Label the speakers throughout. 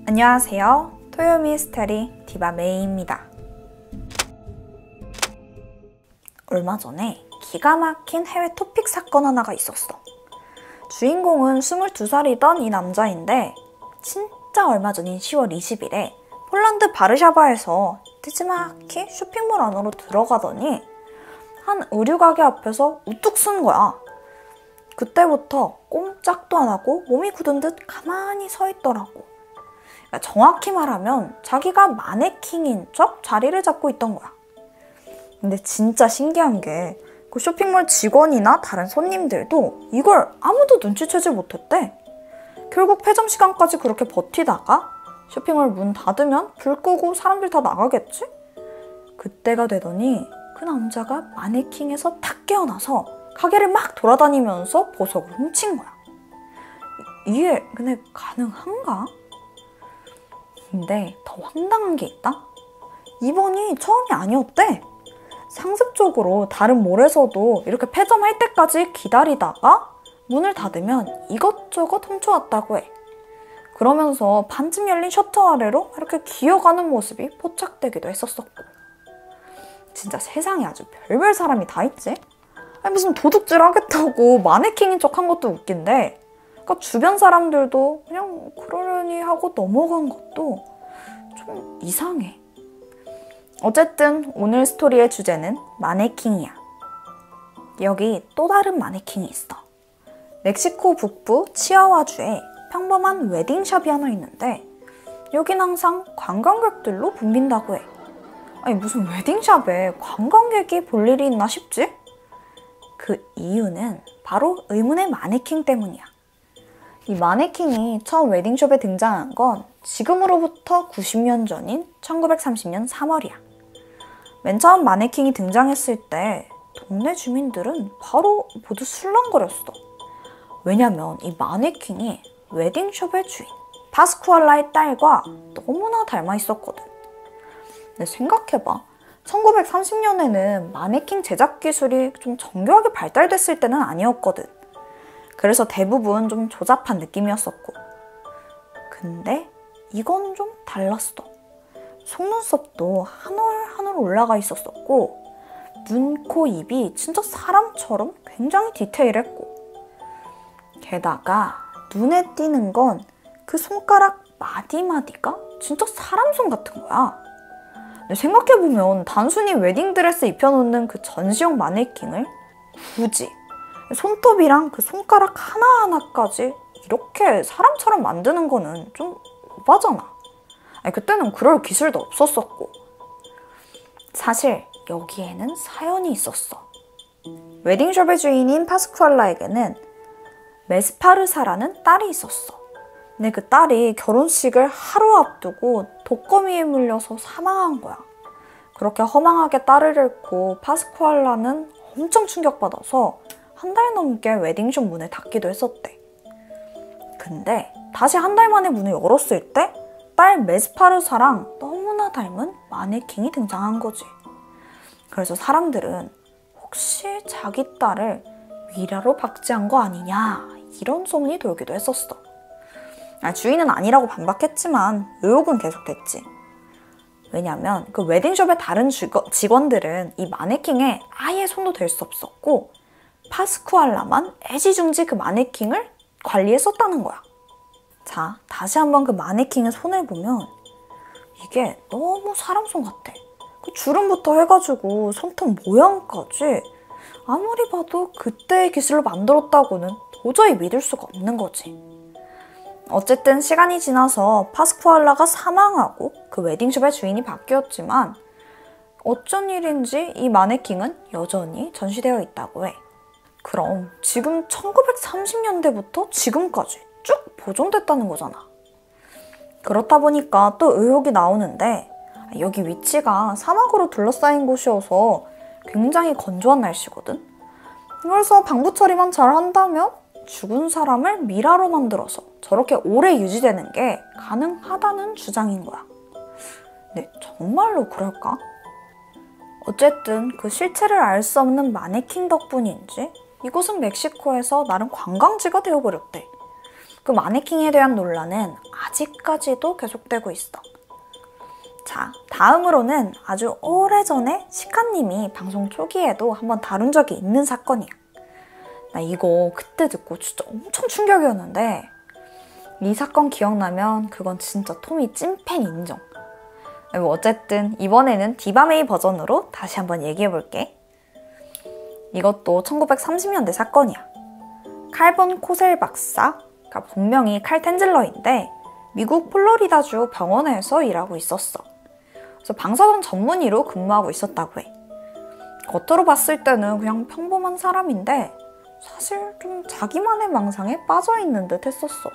Speaker 1: 안녕하세요. 토요미스테리 디바메이입니다. 얼마 전에 기가 막힌 해외 토픽 사건 하나가 있었어. 주인공은 22살이던 이 남자인데 진짜 얼마 전인 10월 20일에 폴란드 바르샤바에서 늦지막히 쇼핑몰 안으로 들어가더니 한 의류 가게 앞에서 우뚝 쓴 거야. 그때부터 꼼짝도 안 하고 몸이 굳은 듯 가만히 서 있더라고. 정확히 말하면 자기가 마네킹인 척 자리를 잡고 있던 거야. 근데 진짜 신기한 게 그 쇼핑몰 직원이나 다른 손님들도 이걸 아무도 눈치채지 못했대. 결국 폐점 시간까지 그렇게 버티다가 쇼핑몰 문 닫으면 불 끄고 사람들 다 나가겠지? 그때가 되더니 그 남자가 마네킹에서 탁 깨어나서 가게를 막 돌아다니면서 보석을 훔친 거야. 이게 근데 가능한가? 근데 더 황당한 게 있다? 이번이 처음이 아니었대. 상습적으로 다른 몰에서도 이렇게 폐점할 때까지 기다리다가 문을 닫으면 이것저것 훔쳐왔다고 해. 그러면서 반쯤 열린 셔터 아래로 이렇게 기어가는 모습이 포착되기도 했었었고. 진짜 세상에 아주 별별 사람이 다 있지? 아니, 무슨 도둑질 하겠다고 마네킹인 척 한 것도 웃긴데, 그러니까 주변 사람들도 그냥 그러려니 하고 넘어간 것도 좀 이상해. 어쨌든 오늘 스토리의 주제는 마네킹이야. 여기 또 다른 마네킹이 있어. 멕시코 북부 치아와주에 평범한 웨딩샵이 하나 있는데 여긴 항상 관광객들로 붐빈다고 해. 아니 무슨 웨딩샵에 관광객이 볼 일이 있나 싶지? 그 이유는 바로 의문의 마네킹 때문이야. 이 마네킹이 처음 웨딩숍에 등장한 건 지금으로부터 90년 전인 1930년 3월이야. 맨 처음 마네킹이 등장했을 때 동네 주민들은 바로 모두 술렁거렸어. 왜냐면 이 마네킹이 웨딩숍의 주인 파스쿠알라의 딸과 너무나 닮아 있었거든. 근데 생각해봐. 1930년에는 마네킹 제작 기술이 좀 정교하게 발달됐을 때는 아니었거든. 그래서 대부분 좀 조잡한 느낌이었었고. 근데 이건 좀 달랐어. 속눈썹도 한 올 한 올 올라가 있었었고 눈, 코, 입이 진짜 사람처럼 굉장히 디테일했고 게다가 눈에 띄는 건 그 손가락 마디마디가 진짜 사람 손 같은 거야. 생각해보면 단순히 웨딩드레스 입혀놓는 그 전시용 마네킹을 굳이 손톱이랑 그 손가락 하나하나까지 이렇게 사람처럼 만드는 거는 좀 오바잖아. 아니, 그때는 그럴 기술도 없었었고. 사실 여기에는 사연이 있었어. 웨딩숍의 주인인 파스쿠알라에게는 메스파르사라는 딸이 있었어. 근데 그 딸이 결혼식을 하루 앞두고 독거미에 물려서 사망한 거야. 그렇게 허망하게 딸을 잃고 파스쿠알라는 엄청 충격받아서 한 달 넘게 웨딩숍 문을 닫기도 했었대. 근데 다시 한 달 만에 문을 열었을 때 딸 메스파르사랑 너무나 닮은 마네킹이 등장한 거지. 그래서 사람들은 혹시 자기 딸을 미라로 박제한 거 아니냐 이런 소문이 돌기도 했었어. 주인은 아니라고 반박했지만 의혹은 계속됐지. 왜냐면 그 웨딩숍의 다른 직원들은 이 마네킹에 아예 손도 댈 수 없었고 파스쿠알라만 애지중지 그 마네킹을 관리했었다는 거야. 자, 다시 한번 그 마네킹의 손을 보면 이게 너무 사람 손 같아. 그 주름부터 해가지고 손톱 모양까지 아무리 봐도 그때의 기술로 만들었다고는 도저히 믿을 수가 없는 거지. 어쨌든 시간이 지나서 파스쿠알라가 사망하고 그 웨딩숍의 주인이 바뀌었지만 어쩐 일인지 이 마네킹은 여전히 전시되어 있다고 해. 그럼 지금 1930년대부터 지금까지 쭉 보존됐다는 거잖아. 그렇다 보니까 또 의혹이 나오는데 여기 위치가 사막으로 둘러싸인 곳이어서 굉장히 건조한 날씨거든. 그래서 방부 처리만 잘 한다면 죽은 사람을 미라로 만들어서 저렇게 오래 유지되는 게 가능하다는 주장인 거야. 근데 정말로 그럴까? 어쨌든 그 실체를 알 수 없는 마네킹 덕분인지 이곳은 멕시코에서 나름 관광지가 되어버렸대. 그 마네킹에 대한 논란은 아직까지도 계속되고 있어. 자, 다음으로는 아주 오래전에 시카님이 방송 초기에도 한번 다룬 적이 있는 사건이야. 나 이거 그때 듣고 진짜 엄청 충격이었는데 이 사건 기억나면 그건 진짜 토미 찐팬 인정. 어쨌든 이번에는 디바메이 버전으로 다시 한번 얘기해볼게. 이것도 1930년대 사건이야. 칼본 코셀 박사가 본명이 칼 텐즐러인데 미국 플로리다주 병원에서 일하고 있었어. 그래서 방사선 전문의로 근무하고 있었다고 해. 겉으로 봤을 때는 그냥 평범한 사람인데 사실 좀 자기만의 망상에 빠져있는 듯 했었어.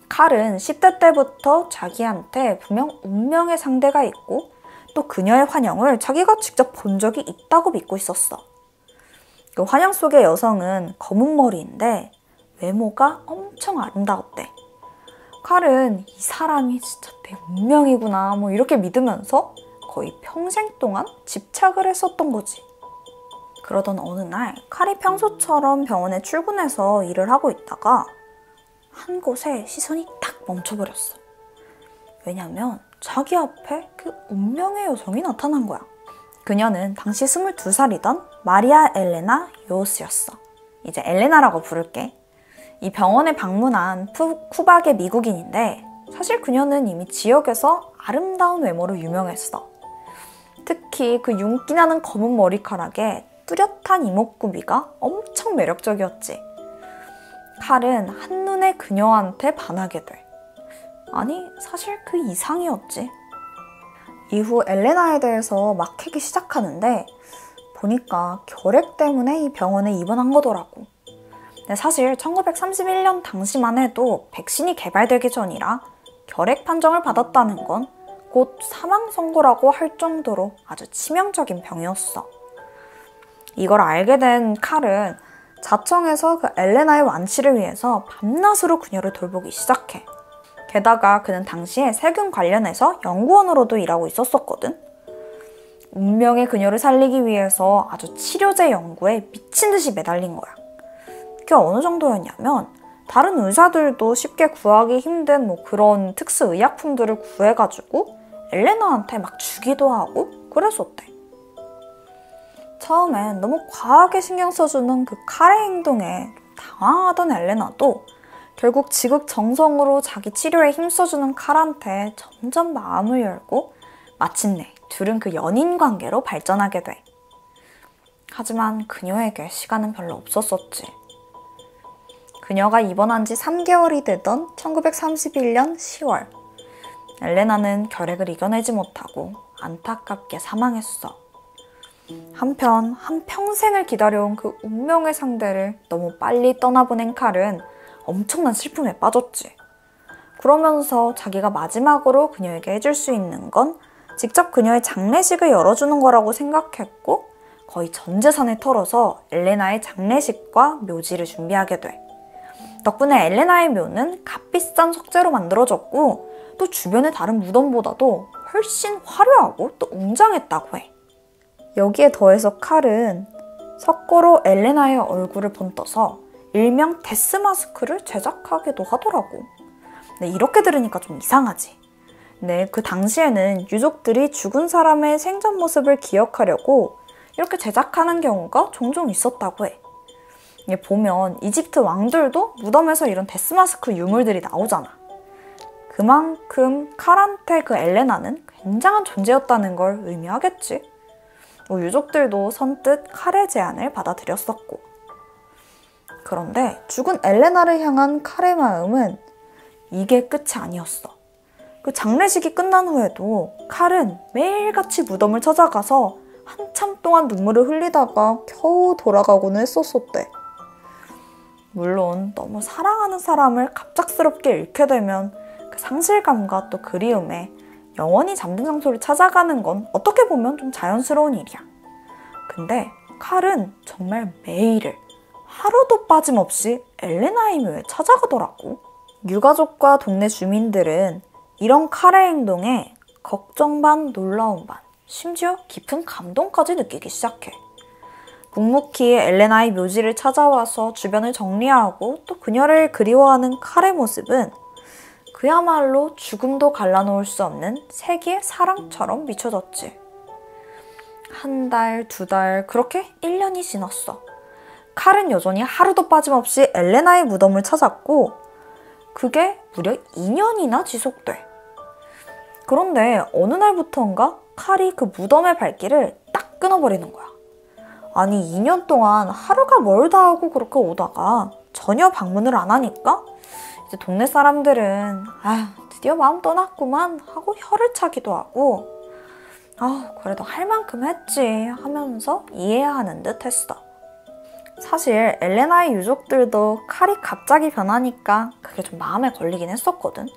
Speaker 1: 칼은 10대 때부터 자기한테 분명 운명의 상대가 있고 또 그녀의 환영을 자기가 직접 본 적이 있다고 믿고 있었어. 그 환영 속의 여성은 검은 머리인데 외모가 엄청 아름다웠대. 칼은 이 사람이 진짜 내 운명이구나 뭐 이렇게 믿으면서 거의 평생 동안 집착을 했었던 거지. 그러던 어느 날 칼이 평소처럼 병원에 출근해서 일을 하고 있다가 한 곳에 시선이 딱 멈춰버렸어. 왜냐면 자기 앞에 그 운명의 여성이 나타난 거야. 그녀는 당시 22살이던 마리아 엘레나 요스였어. 이제 엘레나라고 부를게. 이 병원에 방문한 쿠박의 미국인인데 사실 그녀는 이미 지역에서 아름다운 외모로 유명했어. 특히 그 윤기나는 검은 머리카락에 뚜렷한 이목구비가 엄청 매력적이었지. 칼은 한눈에 그녀한테 반하게 돼. 아니, 사실 그 이상이었지. 이후 엘레나에 대해서 막 캐기 시작하는데 보니까 결핵 때문에 이 병원에 입원한 거더라고. 근데 사실 1931년 당시만 해도 백신이 개발되기 전이라 결핵 판정을 받았다는 건 곧 사망 선고라고 할 정도로 아주 치명적인 병이었어. 이걸 알게 된 칼은 자청해서 그 엘레나의 완치를 위해서 밤낮으로 그녀를 돌보기 시작해. 게다가 그는 당시에 세균 관련해서 연구원으로도 일하고 있었거든. 운명의 그녀를 살리기 위해서 아주 치료제 연구에 미친 듯이 매달린 거야. 그게 어느 정도였냐면 다른 의사들도 쉽게 구하기 힘든 뭐 그런 특수 의약품들을 구해가지고 엘레나한테 막 주기도 하고 그랬었대. 처음엔 너무 과하게 신경 써주는 그 칼의 행동에 당황하던 엘레나도 결국 지극정성으로 자기 치료에 힘써주는 칼한테 점점 마음을 열고 마침내 둘은 그 연인 관계로 발전하게 돼. 하지만 그녀에게 시간은 별로 없었었지. 그녀가 입원한 지 3개월이 되던 1931년 10월 엘레나는 결핵을 이겨내지 못하고 안타깝게 사망했어. 한편 한평생을 기다려온 그 운명의 상대를 너무 빨리 떠나보낸 칼은 엄청난 슬픔에 빠졌지. 그러면서 자기가 마지막으로 그녀에게 해줄 수 있는 건 직접 그녀의 장례식을 열어주는 거라고 생각했고 거의 전 재산을 털어서 엘레나의 장례식과 묘지를 준비하게 돼. 덕분에 엘레나의 묘는 값비싼 석재로 만들어졌고 또 주변의 다른 무덤보다도 훨씬 화려하고 또 웅장했다고 해. 여기에 더해서 칼은 석고로 엘레나의 얼굴을 본떠서 일명 데스 마스크를 제작하기도 하더라고. 근데 이렇게 들으니까 좀 이상하지. 근데 그 당시에는 유족들이 죽은 사람의 생전 모습을 기억하려고 이렇게 제작하는 경우가 종종 있었다고 해. 보면 이집트 왕들도 무덤에서 이런 데스 마스크 유물들이 나오잖아. 그만큼 칼한테 그 엘레나는 굉장한 존재였다는 걸 의미하겠지. 유족들도 선뜻 칼의 제안을 받아들였었고. 그런데 죽은 엘레나를 향한 칼의 마음은 이게 끝이 아니었어. 그 장례식이 끝난 후에도 칼은 매일같이 무덤을 찾아가서 한참 동안 눈물을 흘리다가 겨우 돌아가고는 했었었대. 물론 너무 사랑하는 사람을 갑작스럽게 잃게 되면 그 상실감과 또 그리움에 영원히 잠든 장소를 찾아가는 건 어떻게 보면 좀 자연스러운 일이야. 근데 칼은 정말 매일을 하루도 빠짐없이 엘레나의 묘에 찾아가더라고. 유가족과 동네 주민들은 이런 칼의 행동에 걱정 반 놀라움 반 심지어 깊은 감동까지 느끼기 시작해. 묵묵히 엘레나의 묘지를 찾아와서 주변을 정리하고 또 그녀를 그리워하는 칼의 모습은 그야말로 죽음도 갈라놓을 수 없는 세기의 사랑처럼 비춰졌지. 한 달, 두 달, 그렇게 1년이 지났어. 칼은 여전히 하루도 빠짐없이 엘레나의 무덤을 찾았고 그게 무려 2년이나 지속돼. 그런데 어느 날부터인가 칼이 그 무덤의 발길을 딱 끊어버리는 거야. 아니 2년 동안 하루가 멀다 하고 그렇게 오다가 전혀 방문을 안 하니까 이제 동네 사람들은 아휴 드디어 마음 떠났구만 하고 혀를 차기도 하고 그래도 할 만큼 했지 하면서 이해하는 듯 했어. 사실 엘레나의 유족들도 칼이 갑자기 변하니까 그게 좀 마음에 걸리긴 했었거든.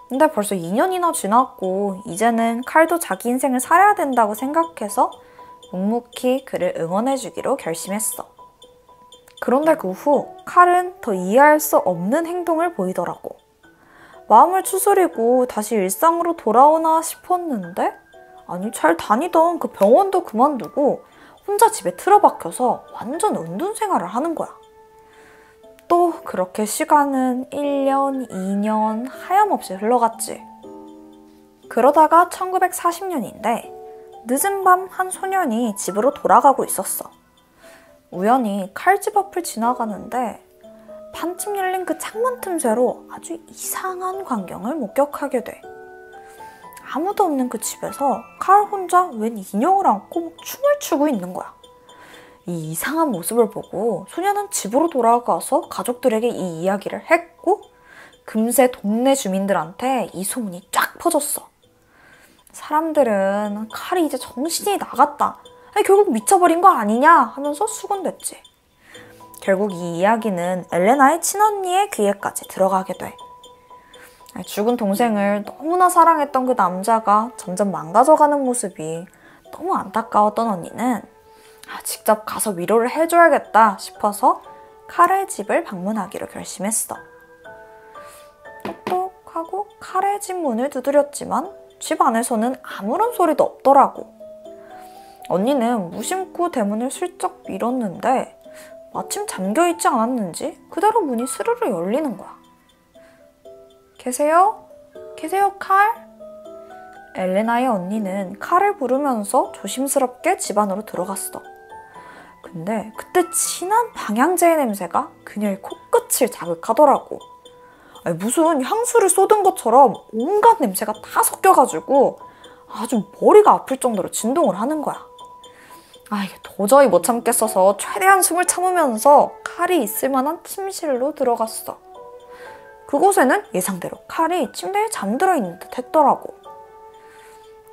Speaker 1: 근데 벌써 2년이나 지났고 이제는 칼도 자기 인생을 살아야 된다고 생각해서 묵묵히 그를 응원해주기로 결심했어. 그런데 그 후 칼은 더 이해할 수 없는 행동을 보이더라고. 마음을 추스리고 다시 일상으로 돌아오나 싶었는데 아니 잘 다니던 그 병원도 그만두고 혼자 집에 틀어박혀서 완전 은둔 생활을 하는 거야. 또 그렇게 시간은 1년, 2년 하염없이 흘러갔지. 그러다가 1940년인데 늦은 밤 한 소년이 집으로 돌아가고 있었어. 우연히 칼집 앞을 지나가는데 반쯤 열린 그 창문 틈새로 아주 이상한 광경을 목격하게 돼. 아무도 없는 그 집에서 칼 혼자 웬 인형을 안고 춤을 추고 있는 거야. 이 이상한 모습을 보고 소녀는 집으로 돌아가서 가족들에게 이 이야기를 했고 금세 동네 주민들한테 이 소문이 쫙 퍼졌어. 사람들은 칼이 이제 정신이 나갔다. 아니, 결국 미쳐버린 거 아니냐 하면서 수군댔지. 결국 이 이야기는 엘레나의 친언니의 귀에까지 들어가게 돼. 죽은 동생을 너무나 사랑했던 그 남자가 점점 망가져가는 모습이 너무 안타까웠던 언니는 직접 가서 위로를 해줘야겠다 싶어서 칼의 집을 방문하기로 결심했어. 똑똑하고 칼의 집 문을 두드렸지만 집 안에서는 아무런 소리도 없더라고. 언니는 무심코 대문을 슬쩍 밀었는데 마침 잠겨있지 않았는지 그대로 문이 스르르 열리는 거야. 계세요? 계세요, 칼? 엘레나의 언니는 칼을 부르면서 조심스럽게 집 안으로 들어갔어. 근데 그때 진한 방향제의 냄새가 그녀의 코끝을 자극하더라고. 아니, 무슨 향수를 쏟은 것처럼 온갖 냄새가 다 섞여가지고 아주 머리가 아플 정도로 진동을 하는 거야. 이게 도저히 못 참겠어서 최대한 숨을 참으면서 칼이 있을 만한 침실로 들어갔어. 그곳에는 예상대로 칼이 침대에 잠들어 있는 듯 했더라고.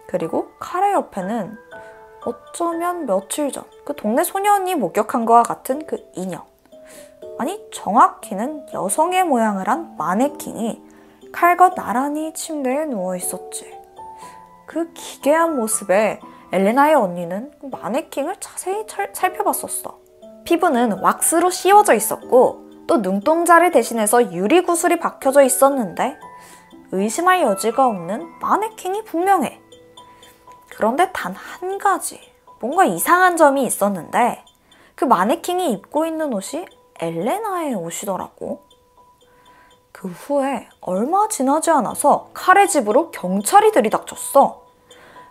Speaker 1: 그리고 칼의 옆에는 어쩌면 며칠 전 그 동네 소년이 목격한 것과 같은 그 인형. 아니 정확히는 여성의 모양을 한 마네킹이 칼과 나란히 침대에 누워 있었지. 그 기괴한 모습에 엘레나의 언니는 그 마네킹을 자세히 살펴봤었어. 피부는 왁스로 씌워져 있었고 또 눈동자를 대신해서 유리 구슬이 박혀져 있었는데 의심할 여지가 없는 마네킹이 분명해. 그런데 단 한 가지 뭔가 이상한 점이 있었는데 그 마네킹이 입고 있는 옷이 엘레나의 옷이더라고. 그 후에 얼마 지나지 않아서 칼의 집으로 경찰이 들이닥쳤어.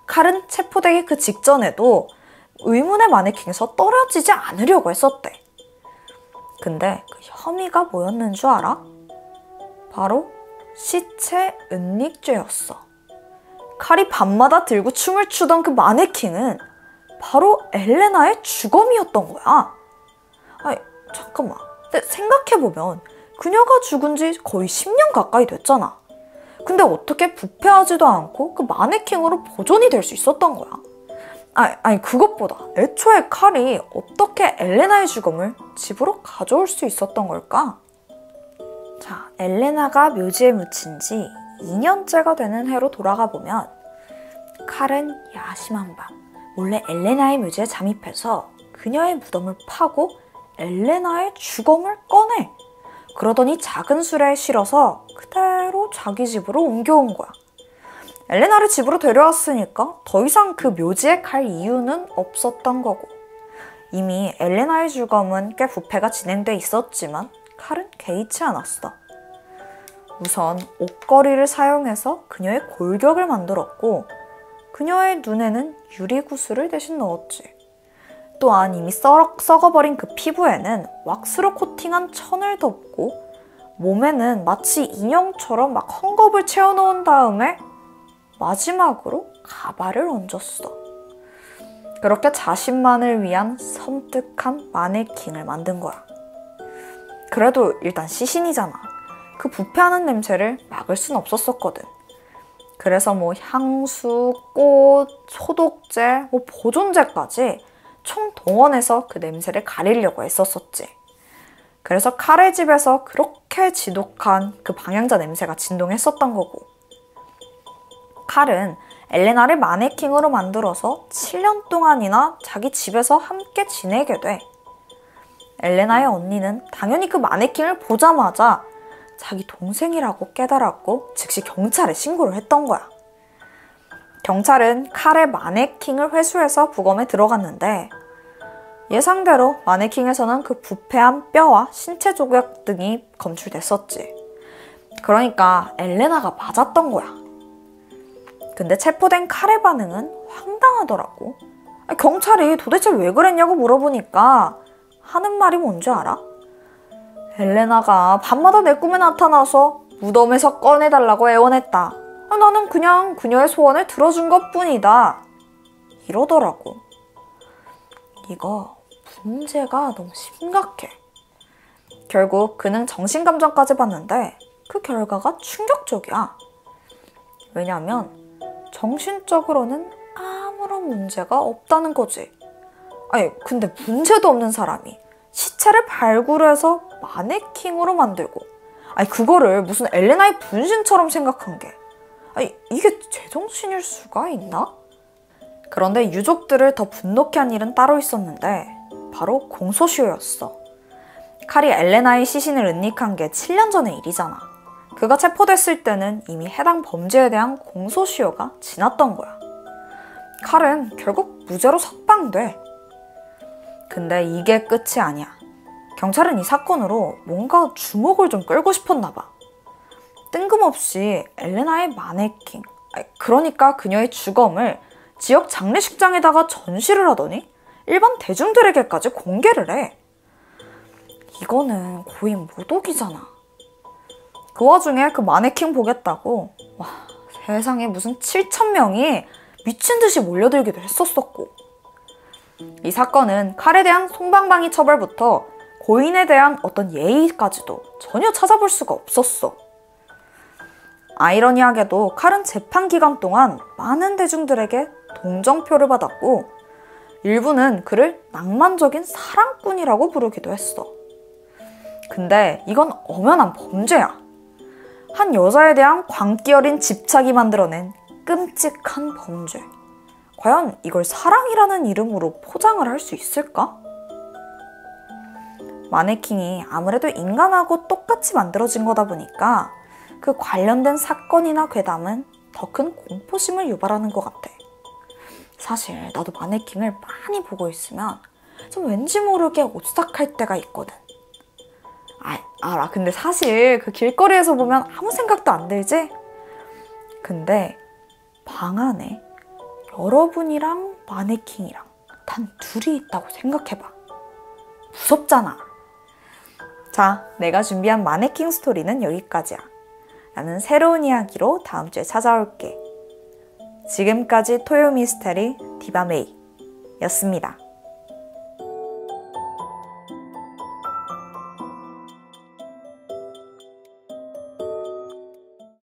Speaker 1: 칼은 체포되기 그 직전에도 의문의 마네킹에서 떨어지지 않으려고 했었대. 근데 그 혐의가 뭐였는 줄 알아? 바로 시체 은닉죄였어. 칼이 밤마다 들고 춤을 추던 그 마네킹은 바로 엘레나의 주검이었던 거야. 아니, 잠깐만. 근데 생각해보면 그녀가 죽은 지 거의 10년 가까이 됐잖아. 근데 어떻게 부패하지도 않고 그 마네킹으로 보존이 될 수 있었던 거야? 아니 그것보다 애초에 칼이 어떻게 엘레나의 주검을 집으로 가져올 수 있었던 걸까? 자, 엘레나가 묘지에 묻힌 지 2년째가 되는 해로 돌아가 보면 칼은 야심한 밤 몰래 엘레나의 묘지에 잠입해서 그녀의 무덤을 파고 엘레나의 주검을 꺼내. 그러더니 작은 수레에 실어서 그대로 자기 집으로 옮겨온 거야. 엘레나를 집으로 데려왔으니까 더 이상 그 묘지에 갈 이유는 없었던 거고 이미 엘레나의 주검은 꽤 부패가 진행돼 있었지만 칼은 개의치 않았어. 우선 옷걸이를 사용해서 그녀의 골격을 만들었고 그녀의 눈에는 유리구슬을 대신 넣었지. 또한 이미 썩어버린 그 피부에는 왁스로 코팅한 천을 덮고 몸에는 마치 인형처럼 막 헝겊을 채워놓은 다음에 마지막으로 가발을 얹었어. 그렇게 자신만을 위한 섬뜩한 마네킹을 만든 거야. 그래도 일단 시신이잖아. 그 부패하는 냄새를 막을 순 없었거든. 그래서 향수, 꽃, 소독제, 보존제까지 총동원해서 그 냄새를 가리려고 했었지. 그래서 칼의 집에서 그렇게 지독한 그 방향자 냄새가 진동했었던 거고. 칼은 엘레나를 마네킹으로 만들어서 7년 동안이나 자기 집에서 함께 지내게 돼. 엘레나의 언니는 당연히 그 마네킹을 보자마자 자기 동생이라고 깨달았고 즉시 경찰에 신고를 했던 거야. 경찰은 칼의 마네킹을 회수해서 부검에 들어갔는데 예상대로 마네킹에서는 그 부패한 뼈와 신체 조각 등이 검출됐었지. 그러니까 엘레나가 맞았던 거야. 근데 체포된 칼의 반응은 황당하더라고. 경찰이 도대체 왜 그랬냐고 물어보니까 하는 말이 뭔지 알아? 엘레나가 밤마다 내 꿈에 나타나서 무덤에서 꺼내달라고 애원했다. 나는 그냥 그녀의 소원을 들어준 것뿐이다. 이러더라고. 이거 문제가 너무 심각해. 결국 그는 정신감정까지 받는데 그 결과가 충격적이야. 왜냐면 정신적으로는 아무런 문제가 없다는 거지. 근데 문제도 없는 사람이 시체를 발굴해서 마네킹으로 만들고 그거를 무슨 엘레나의 분신처럼 생각한 게 이게 제정신일 수가 있나? 그런데 유족들을 더 분노케 한 일은 따로 있었는데 바로 공소시효였어. 칼이 엘레나의 시신을 은닉한 게 7년 전의 일이잖아. 그가 체포됐을 때는 이미 해당 범죄에 대한 공소시효가 지났던 거야. 칼은 결국 무죄로 석방돼. 근데 이게 끝이 아니야. 경찰은 이 사건으로 뭔가 주목을 좀 끌고 싶었나 봐. 뜬금없이 엘레나의 마네킹, 그러니까 그녀의 주검을 지역 장례식장에다가 전시를 하더니 일반 대중들에게까지 공개를 해. 이거는 거의 모독이잖아. 그 와중에 그 마네킹 보겠다고 세상에 무슨 7,000명이 미친 듯이 몰려들기도 했었고. 이 사건은 칼에 대한 솜방망이 처벌부터 고인에 대한 어떤 예의까지도 전혀 찾아볼 수가 없었어. 아이러니하게도 칼은 재판 기간 동안 많은 대중들에게 동정표를 받았고 일부는 그를 낭만적인 사랑꾼이라고 부르기도 했어. 근데 이건 엄연한 범죄야. 한 여자에 대한 광기 어린 집착이 만들어낸 끔찍한 범죄. 과연 이걸 사랑이라는 이름으로 포장을 할 수 있을까? 마네킹이 아무래도 인간하고 똑같이 만들어진 거다 보니까 그 관련된 사건이나 괴담은 더 큰 공포심을 유발하는 것 같아. 사실 나도 마네킹을 많이 보고 있으면 좀 왠지 모르게 오싹할 때가 있거든. 알아. 근데 사실 그 길거리에서 보면 아무 생각도 안 들지? 근데 방 안에 여러분이랑 마네킹이랑 단 둘이 있다고 생각해봐. 무섭잖아. 자, 내가 준비한 마네킹 스토리는 여기까지야. 나는 새로운 이야기로 다음 주에 찾아올게. 지금까지 토요 미스테리 디바메이였습니다.